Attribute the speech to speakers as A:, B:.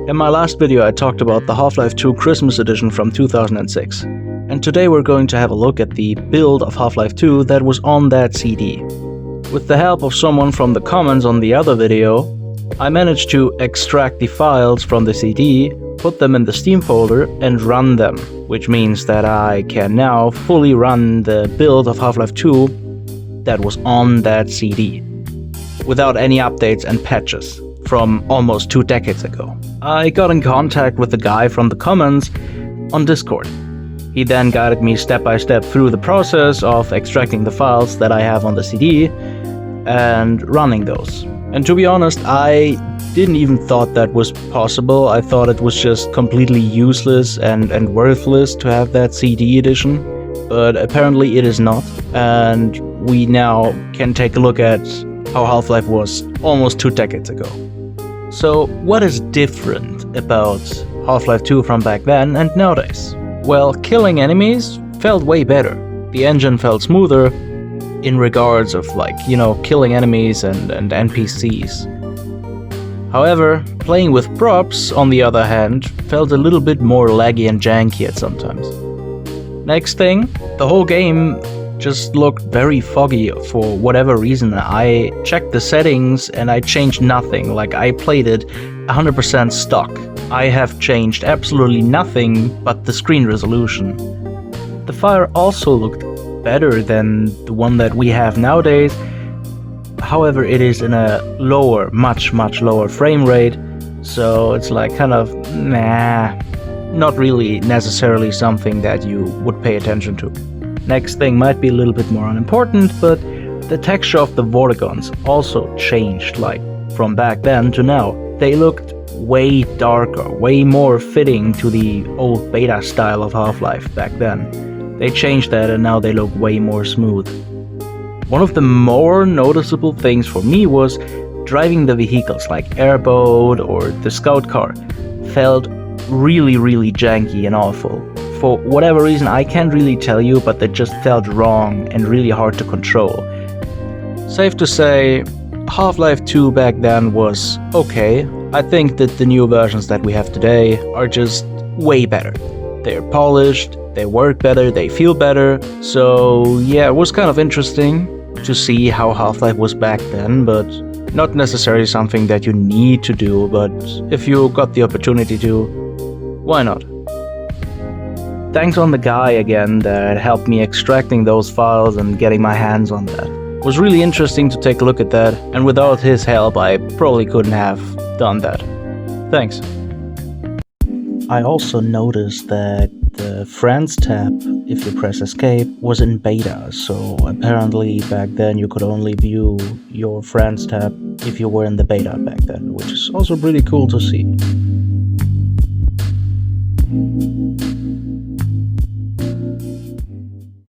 A: In my last video I talked about the Half-Life 2 Christmas edition from 2006, and today we're going to have a look at the build of Half-Life 2 that was on that CD. With the help of someone from the comments on the other video, I managed to extract the files from the CD, put them in the Steam folder, and run them, which means that I can now fully run the build of Half-Life 2 that was on that CD, without any updates and patches from almost 2 decades ago. I got in contact with the guy from the comments on Discord. He then guided me step by step through the process of extracting the files that I have on the CD and running those. And to be honest, I didn't even thought that was possible. I thought it was just completely useless and worthless to have that CD edition, but apparently it is not. And we now can take a look at how Half-Life was almost 2 decades ago. So what is different about Half-Life 2 from back then and nowadays? Well, killing enemies felt way better. The engine felt smoother in regards of killing enemies and NPCs. However, playing with props, on the other hand, felt a little bit more laggy and janky at sometimes. Next thing, the whole game just looked very foggy for whatever reason. I checked the settings and I changed nothing, like I played it 100% stock. I have changed absolutely nothing but the screen resolution. The fire also looked better than the one that we have nowadays. However, it is in a lower, much lower frame rate, so it's like kind of not really necessarily something that you would pay attention to. Next thing might be a little bit more unimportant, but the texture of the vortigons also changed, like from back then to now. They looked way darker, way more fitting to the old beta style of Half-Life back then. They changed that and now they look way more smooth. One of the more noticeable things for me was driving the vehicles like airboat or the scout car felt really janky and awful. For whatever reason, I can't really tell you, but they just felt wrong and really hard to control. Safe to say, Half-Life 2 back then was okay. I think that the new versions that we have today are just way better. They're polished, they work better, they feel better. So yeah, it was kind of interesting to see how Half-Life was back then, but not necessarily something that you need to do, but if you got the opportunity to, why not? Thanks on the guy again that helped me extracting those files and getting my hands on that. It was really interesting to take a look at that, and without his help I probably couldn't have done that. Thanks. I also noticed that the Friends tab, if you press escape, was in beta, so apparently back then you could only view your Friends tab if you were in the beta back then, which is also pretty cool to see.